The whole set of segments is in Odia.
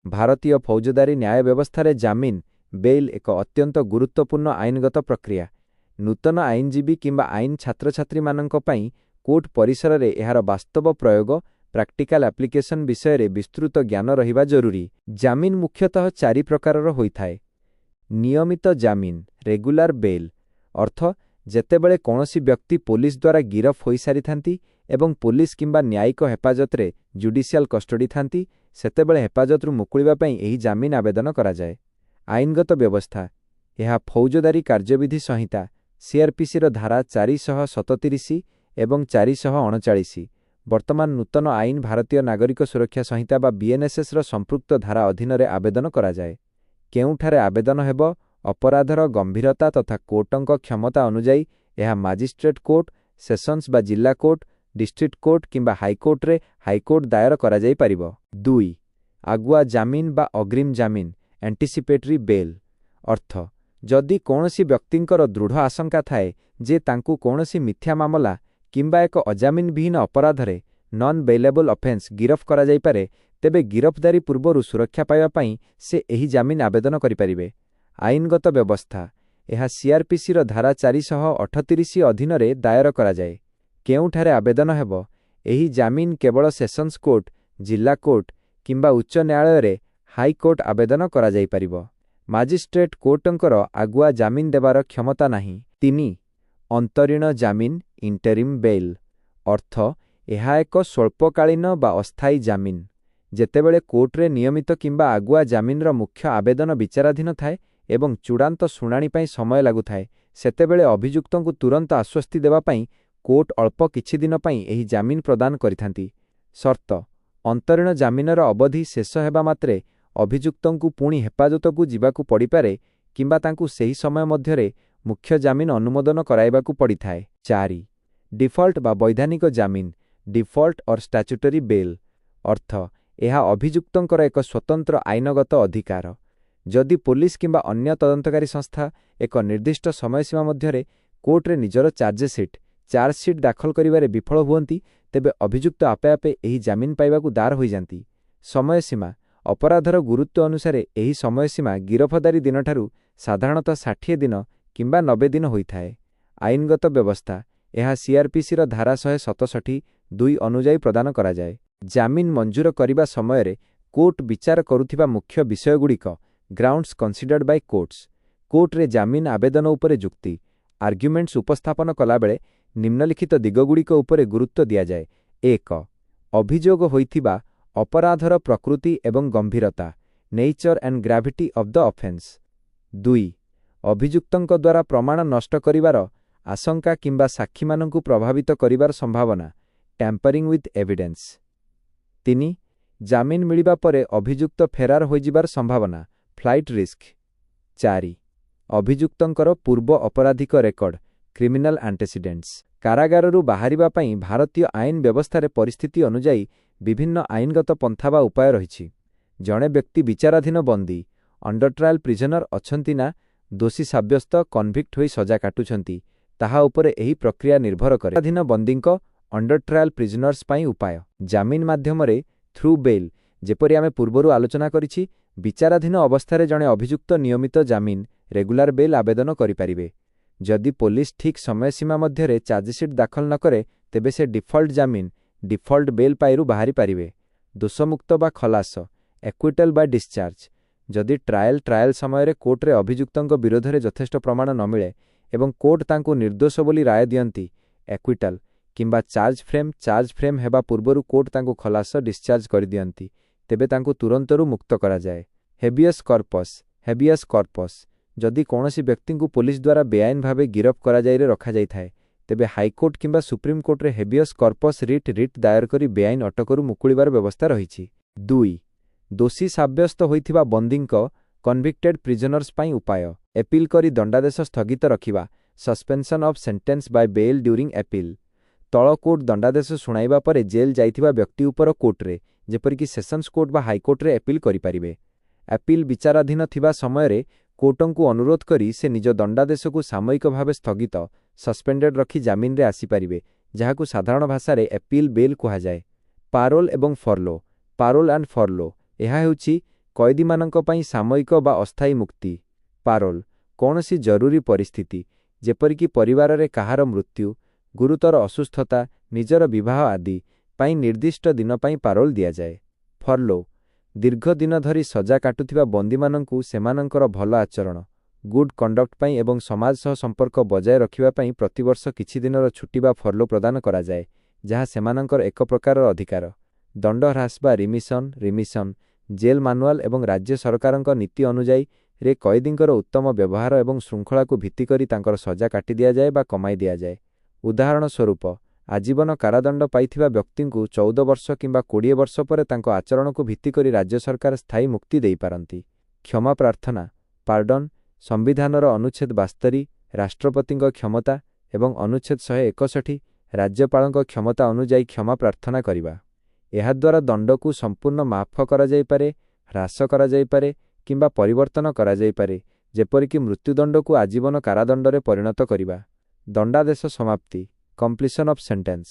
ଭାରତୀୟ ଫୌଜଦାରୀ ନ୍ୟାୟ ବ୍ୟବସ୍ଥାରେ ଜାମିନ ବେଲ୍ ଏକ ଅତ୍ୟନ୍ତ ଗୁରୁତ୍ୱପୂର୍ଣ୍ଣ ଆଇନଗତ ପ୍ରକ୍ରିୟା। ନୂତନ ଆଇନଜୀବୀ କିମ୍ବା ଆଇନ ଛାତ୍ରଛାତ୍ରୀମାନଙ୍କ ପାଇଁ କୋର୍ଟ ପରିସରରେ ଏହାର ବାସ୍ତବ ପ୍ରୟୋଗ ପ୍ରାକ୍ଟିକାଲ ଆପ୍ଲିକେସନ ବିଷୟରେ ବିସ୍ତୃତ ଜ୍ଞାନ ରହିବା ଜରୁରୀ। ଜାମିନ ମୁଖ୍ୟତଃ 4 ପ୍ରକାରର ହୋଇଥାଏ। ନିୟମିତ ଜାମିନ ରେଗୁଲାର ବେଲ୍ ଅର୍ଥ ଯେତେବେଳେ କୌଣସି ବ୍ୟକ୍ତି ପୋଲିସ ଦ୍ୱାରା ଗିରଫ ହୋଇସାରିଥାନ୍ତି ଏବଂ ପୋଲିସ କିମ୍ବା ନ୍ୟାୟିକ ହେପାଜତରେ ଜୁଡିସିଆଲ କଷ୍ଟଡି ଥାନ୍ତି, ସେତେବେଳେ ହେପାଜତରୁ ମୁକୁଳିବା ପାଇଁ ଏହି ଜାମିନ ଆବେଦନ କରାଯାଏ। ଆଇନଗତ ବ୍ୟବସ୍ଥା ଏହା ଫୌଜଦାରୀ କାର୍ଯ୍ୟବିଧି ସଂହିତା ସିଆରପିସିର ଧାରା 437 ଏବଂ 439 ବର୍ତ୍ତମାନ ନୂତନ ଆଇନ ଭାରତୀୟ ନାଗରିକ ସୁରକ୍ଷା ସଂହିତା ବା ବିଏନଏସଏସର ସମ୍ପୃକ୍ତ ଧାରା ଅଧୀନରେ ଆବେଦନ କରାଯାଏ। କେଉଁଠାରେ ଆବେଦନ ହେବ ଅପରାଧର ଗମ୍ଭୀରତା ତଥା କୋର୍ଟଙ୍କ କ୍ଷମତା ଅନୁଯାୟୀ ଏହା ମାଜିଷ୍ଟ୍ରେଟ କୋର୍ଟ, ସେସନ୍ସ ବା ଜିଲ୍ଲା କୋର୍ଟ, ଡିଷ୍ଟ୍ରିକ୍ଟ କୋର୍ଟ କିମ୍ବା ହାଇକୋର୍ଟରେ ହାଇକୋର୍ଟ ଦାୟର କରାଯାଇପାରିବ। 2. ଆଗୁଆ ଜାମିନ ବା ଅଗ୍ରିମ ଜାମିନ ଆଣ୍ଟିସିପେଟରୀ ବେଲ୍ ଅର୍ଥ ଯଦି କୌଣସି ବ୍ୟକ୍ତିଙ୍କର ଦୃଢ଼ ଆଶଙ୍କା ଥାଏ ଯେ ତାଙ୍କୁ କୌଣସି ମିଥ୍ୟା ମାମଲା କିମ୍ବା ଏକ ଅଜାମିନବିହୀନ ଅପରାଧରେ ନନ୍ ବେଲେବଲ୍ ଅଫେନ୍ସ ଗିରଫ କରାଯାଇପାରେ, ତେବେ ଗିରଫଦାରୀ ପୂର୍ବରୁ ସୁରକ୍ଷା ପାଇବା ପାଇଁ ସେ ଏହି ଜାମିନ ଆବେଦନ କରିପାରିବେ। ଆଇନଗତ ବ୍ୟବସ୍ଥା ଏହା ସିଆରପିସିର ଧାରା 438 ଅଧୀନରେ ଦାୟର କରାଯାଏ। କେଉଁଠାରେ ଆବେଦନ ହେବ ଏହି ଜାମିନ କେବଳ ସେସନ୍ସ କୋର୍ଟ, ଜିଲ୍ଲା କୋର୍ଟ କିମ୍ବା ଉଚ୍ଚ ନ୍ୟାୟାଳୟରେ ହାଇକୋର୍ଟ ଆବେଦନ କରାଯାଇପାରିବ। ମାଜିଷ୍ଟ୍ରେଟ କୋର୍ଟଙ୍କର ଆଗୁଆ ଜାମିନ ଦେବାର କ୍ଷମତା ନାହିଁ। 3. ଅନ୍ତରୀଣ ଜାମିନ ଇଣ୍ଟରିମ୍ ବେଲ୍ ଅର୍ଥ ଏହା ଏକ ସ୍ୱଳ୍ପକାଳୀନ ବା ଅସ୍ଥାୟୀ ଜାମିନ। ଯେତେବେଳେ କୋର୍ଟରେ ନିୟମିତ କିମ୍ବା ଆଗୁଆ ଜାମିନର ମୁଖ୍ୟ ଆବେଦନ ବିଚାରାଧୀନ ଥାଏ ଏବଂ ଚୂଡ଼ାନ୍ତ ଶୁଣାଣି ପାଇଁ ସମୟ ଲାଗୁଥାଏ, ସେତେବେଳେ ଅଭିଯୁକ୍ତଙ୍କୁ ତୁରନ୍ତ ଆଶ୍ୱସ୍ତି ଦେବା ପାଇଁ କୋର୍ଟ ଅଳ୍ପ କିଛି ଦିନ ପାଇଁ ଏହି ଜାମିନ ପ୍ରଦାନ କରିଥାନ୍ତି। ସର୍ତ୍ତ ଅନ୍ତରୀଣ ଜାମିନର ଅବଧି ଶେଷ ହେବା ମାତ୍ରେ ଅଭିଯୁକ୍ତଙ୍କୁ ପୁଣି ହେପାଜତକୁ ଯିବାକୁ ପଡ଼ିପାରେ କିମ୍ବା ତାଙ୍କୁ ସେହି ସମୟ ମଧ୍ୟରେ ମୁଖ୍ୟ ଜାମିନ ଅନୁମୋଦନ କରାଇବାକୁ ପଡ଼ିଥାଏ। 4. ଡିଫଲ୍ଟ ବା ବୈଧାନିକ ଜାମିନ ଡିଫଲ୍ଟ ଅର୍ ଷ୍ଟାଚ୍ୟୁଟରୀ ବେଲ୍ ଅର୍ଥ ଏହା ଅଭିଯୁକ୍ତଙ୍କର ଏକ ସ୍ୱତନ୍ତ୍ର ଆଇନଗତ ଅଧିକାର। ଯଦି ପୋଲିସ କିମ୍ବା ଅନ୍ୟ ତଦନ୍ତକାରୀ ସଂସ୍ଥା ଏକ ନିର୍ଦ୍ଦିଷ୍ଟ ସମୟସୀମା ମଧ୍ୟରେ କୋର୍ଟରେ ନିଜର ଚାର୍ଜସିଟ୍ ଦାଖଲ କରିବାରେ ବିଫଳ ହୁଅନ୍ତି, ତେବେ ଅଭିଯୁକ୍ତ ଆପେ ଆପେ ଏହି ଜାମିନ ପାଇବାକୁ ଦାର ହୋଇଯାନ୍ତି। ସମୟସୀମା ଅପରାଧର ଗୁରୁତ୍ୱ ଅନୁସାରେ ଏହି ସମୟସୀମା ଗିରଫଦାରୀ ଦିନଠାରୁ ସାଧାରଣତଃ 60 ଦିନ କିମ୍ବା 90 ଦିନ ହୋଇଥାଏ। ଆଇନଗତ ବ୍ୟବସ୍ଥା ଏହା ସିଆରପିସିର ଧାରା 167(2) ଅନୁଯାୟୀ ପ୍ରଦାନ କରାଯାଏ। ଜାମିନ ମଞ୍ଜୁର କରିବା ସମୟରେ କୋର୍ଟ ବିଚାର କରୁଥିବା ମୁଖ୍ୟ ବିଷୟଗୁଡ଼ିକ ଗ୍ରାଉଣ୍ଡସ୍ କନସିଡର୍ଡ ବାଇ କୋର୍ଟସ୍। କୋର୍ଟରେ ଜାମିନ ଆବେଦନ ଉପରେ ଯୁକ୍ତି ଆର୍ଗ୍ୟୁମେଣ୍ଟସ୍ ଉପସ୍ଥାପନ କଲାବେଳେ ନିମ୍ନଲିଖିତ ଦିଗଗୁଡ଼ିକ ଉପରେ ଗୁରୁତ୍ୱ ଦିଆଯାଏ। 1. ଅଭିଯୋଗ ହୋଇଥିବା ଅପରାଧର ପ୍ରକୃତି ଏବଂ ଗମ୍ଭୀରତା nature and gravity of the offence. 2. ଅଭିଯୁକ୍ତଙ୍କ ଦ୍ୱାରା ପ୍ରମାଣ ନଷ୍ଟ କରିବାର ଆଶଙ୍କା କିମ୍ବା ସାକ୍ଷୀମାନଙ୍କୁ ପ୍ରଭାବିତ କରିବାର ସମ୍ଭାବନା ଟ୍ୟାମ୍ପରିଂ ୱିଥ୍ ଏଭିଡେନ୍ସ। 3. ଜାମିନ ମିଳିବା ପରେ ଅଭିଯୁକ୍ତ ଫେରାର ହୋଇଯିବାର ସମ୍ଭାବନା ଫ୍ଲାଇଟ୍ ରିସ୍କ। 4. ଅଭିଯୁକ୍ତଙ୍କର ପୂର୍ବ ଅପରାଧିକ ରେକର୍ଡ କ୍ରିମିନାଲ ଆଣ୍ଟେସିଡେଣ୍ଟସ୍। କାରାଗାରରୁ ବାହାରିବା ପାଇଁ ଭାରତୀୟ ଆଇନ ବ୍ୟବସ୍ଥାରେ ପରିସ୍ଥିତି ଅନୁଯାୟୀ ବିଭିନ୍ନ ଆଇନଗତ ପନ୍ଥା ବା ଉପାୟ ରହିଛି। ଜଣେ ବ୍ୟକ୍ତି ବିଚାରାଧୀନ ବନ୍ଦୀ ଅଣ୍ଡର ଟ୍ରାଏଲ ପ୍ରିଜନର ଅଛନ୍ତି ନା ଦୋଷୀ ସାବ୍ୟସ୍ତ କନଭିକ୍ଟ ହୋଇ ସଜା କାଟୁଛନ୍ତି, ତାହା ଉପରେ ଏହି ପ୍ରକ୍ରିୟା ନିର୍ଭର କରେ। ବିଚାରାଧୀନ ବନ୍ଦୀଙ୍କ ଅଣ୍ଡର ଟ୍ରାଏଲ ପ୍ରିଜନର୍ସ ପାଇଁ ଉପାୟ ଜାମିନ ମାଧ୍ୟମରେ ଥ୍ରୁ ବେଲ୍। ଯେପରି ଆମେ ପୂର୍ବରୁ ଆଲୋଚନା କରିଛି, ବିଚାରାଧୀନ ଅବସ୍ଥାରେ ଜଣେ ଅଭିଯୁକ୍ତ ନିୟମିତ ଜାମିନ ରେଗୁଲାର ବେଲ୍ ଆବେଦନ କରିପାରିବେ। ଯଦି ପୋଲିସ ଠିକ୍ ସମୟସୀମା ମଧ୍ୟରେ ଚାର୍ଜସିଟ୍ ଦାଖଲ ନ କରେ, ତେବେ ସେ ଡିଫଲ୍ଟ ଜାମିନ ଡିଫଲ୍ଟ ବେଲ୍ ପାଇରୁ ବାହାରି ପାରିବେ। ଦୋଷମୁକ୍ତ ବା ଖଲାସ ଏକ୍ୱିଟାଲ ବା ଡିସଚାର୍ଜ। ଯଦି ଟ୍ରାଏଲ ସମୟରେ କୋର୍ଟରେ ଅଭିଯୁକ୍ତଙ୍କ ବିରୋଧରେ ଯଥେଷ୍ଟ ପ୍ରମାଣ ନ ମିଳେ ଏବଂ କୋର୍ଟ ତାଙ୍କୁ ନିର୍ଦ୍ଦୋଷ ବୋଲି ରାୟ ଦିଅନ୍ତି, ଏକ୍ୱିଟାଲ କିମ୍ବା ଚାର୍ଜ ଫ୍ରେମ୍ ହେବା ପୂର୍ବରୁ କୋର୍ଟ ତାଙ୍କୁ ଖଲାସ ଡିସଚାର୍ଜ କରିଦିଅନ୍ତି, ତେବେ ତାଙ୍କୁ ତୁରନ୍ତରୁ ମୁକ୍ତ କରାଯାଏ। ହେବିୟସ୍ କର୍ପସ୍ ଯଦି କୌଣସି ବ୍ୟକ୍ତିଙ୍କୁ ପୋଲିସ ଦ୍ୱାରା ବେଆଇନ ଭାବେ ଗିରଫ କରାଯାଇରେ ରଖାଯାଇଥାଏ, ତେବେ ହାଇକୋର୍ଟ କିମ୍ବା ସୁପ୍ରିମକୋର୍ଟରେ ହେବିୟସ୍ କର୍ପସ୍ ରିଟ୍ ଦାୟର କରି ବେଆଇନ ଅଟକରୁ ମୁକୁଳିବାର ବ୍ୟବସ୍ଥା ରହିଛି। 2. ଦୋଷୀ ସାବ୍ୟସ୍ତ ହୋଇଥିବା ବନ୍ଦୀଙ୍କ କନଭିକ୍ଟେଡ୍ ପ୍ରିଜନର୍ସ ପାଇଁ ଉପାୟ ଏପିଲ୍ କରି ଦଣ୍ଡାଦେଶ ସ୍ଥଗିତ ରଖିବା suspension of sentence by bail during appeal. ତଳ କୋର୍ଟ ଦଣ୍ଡାଦେଶ ଶୁଣାଇବା ପରେ ଜେଲ୍ ଯାଇଥିବା ବ୍ୟକ୍ତି ଉପର କୋର୍ଟରେ, ଯେପରିକି ସେସନ୍ସ କୋର୍ଟ ବା ହାଇକୋର୍ଟରେ ଏପିଲ୍ କରିପାରିବେ। ଏପିଲ୍ ବିଚାରାଧୀନ ଥିବା ସମୟରେ କୋର୍ଟଙ୍କୁ ଅନୁରୋଧ କରି ସେ ନିଜ ଦଣ୍ଡାଦେଶକୁ ସାମୟିକ ଭାବେ ସ୍ଥଗିତ ସସ୍ପେଣ୍ଡେଡ୍ ରଖି ଜାମିନରେ ଆସିପାରିବେ, ଯାହାକୁ ସାଧାରଣ ଭାଷାରେ ଏପିଲ୍ ବେଲ୍ କୁହାଯାଏ। ପାରୋଲ ଏବଂ ଫର୍ଲୋ ଏହା ହେଉଛି କଏଦୀମାନଙ୍କ ପାଇଁ ସାମୟିକ ବା ଅସ୍ଥାୟୀ ମୁକ୍ତି। ପାରୋଲ କୌଣସି ଜରୁରୀ ପରିସ୍ଥିତି, ଯେପରିକି ପରିବାରରେ କାହାର ମୃତ୍ୟୁ, ଗୁରୁତର ଅସୁସ୍ଥତା, ନିଜର ବିବାହ ଆଦି ପାଇଁ ନିର୍ଦ୍ଦିଷ୍ଟ ଦିନ ପାଇଁ ପାରୋଲ ଦିଆଯାଏ। ଫର୍ଲୋ ଦୀର୍ଘ ଦିନ ଧରି ସଜା କାଟୁଥିବା ବନ୍ଦୀମାନଙ୍କୁ ସେମାନଙ୍କର ଭଲ ଆଚରଣ, ଗୁଡ୍ କଣ୍ଡକ୍ଟ ପାଇଁ ଏବଂ ସମାଜ ସହ ସମ୍ପର୍କ ବଜାୟ ରଖିବା ପାଇଁ ପ୍ରତିବର୍ଷ କିଛି ଦିନର ଛୁଟି ବା ଫର୍ଲୋ ପ୍ରଦାନ କରାଯାଏ, ଯାହା ସେମାନଙ୍କର ଏକ ପ୍ରକାରର ଅଧିକାର। ଦଣ୍ଡ ହ୍ରାସ ବା ରିମିସନ୍ ଜେଲ୍ ମାନୁଆଲ ଏବଂ ରାଜ୍ୟ ସରକାରଙ୍କ ନୀତି ଅନୁଯାୟୀ ରେ କଏଦୀଙ୍କର ଉତ୍ତମ ବ୍ୟବହାର ଏବଂ ଶୃଙ୍ଖଳାକୁ ଭିତ୍ତି କରି ତାଙ୍କର ସଜା କାଟି ଦିଆଯାଏ ବା କମାଇ ଦିଆଯାଏ। ଉଦାହରଣ ସ୍ୱରୂପ, ଆଜୀବନ କାରାଦଣ୍ଡ ପାଇଥିବା ବ୍ୟକ୍ତିଙ୍କୁ 14 ବର୍ଷ କିମ୍ବା 20 ବର୍ଷ ପରେ ତାଙ୍କ ଆଚରଣକୁ ଭିତ୍ତି କରି ରାଜ୍ୟ ସରକାର ସ୍ଥାୟୀ ମୁକ୍ତି ଦେଇପାରନ୍ତି। କ୍ଷମା ପ୍ରାର୍ଥନା ପାର୍ଡନ୍ ସମ୍ବିଧାନର ଅନୁଚ୍ଛେଦ 72, ରାଷ୍ଟ୍ରପତିଙ୍କ କ୍ଷମତା, ଏବଂ ଅନୁଚ୍ଛେଦ 161, ରାଜ୍ୟପାଳଙ୍କ କ୍ଷମତା ଅନୁଯାୟୀ କ୍ଷମା ପ୍ରାର୍ଥନା କରିବା। ଏହାଦ୍ୱାରା ଦଣ୍ଡକୁ ସମ୍ପୂର୍ଣ୍ଣ ମାଫ କରାଯାଇପାରେ, ହ୍ରାସ କରାଯାଇପାରେ କିମ୍ବା ପରିବର୍ତ୍ତନ କରାଯାଇପାରେ, ଯେପରିକି ମୃତ୍ୟୁଦଣ୍ଡକୁ ଆଜୀବନ କାରାଦଣ୍ଡରେ ପରିଣତ କରିବା। ଦଣ୍ଡାଦେଶ ସମାପ୍ତି କମ୍ପ୍ଲିସନ୍ ଅଫ୍ ସେଣ୍ଟେନ୍ସ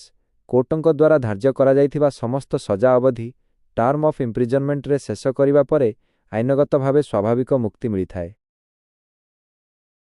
କୋର୍ଟଙ୍କ ଦ୍ୱାରା ଧାର୍ଯ୍ୟ କରାଯାଇଥିବା ସମସ୍ତ ସଜା ଅବଧି ଟର୍ମ ଅଫ୍ ଇମ୍ପ୍ରିଜନମେଣ୍ଟରେ ଶେଷ କରିବା ପରେ ଆଇନଗତ ଭାବେ ସ୍ୱାଭାବିକ ମୁକ୍ତି ମିଳିଥାଏ।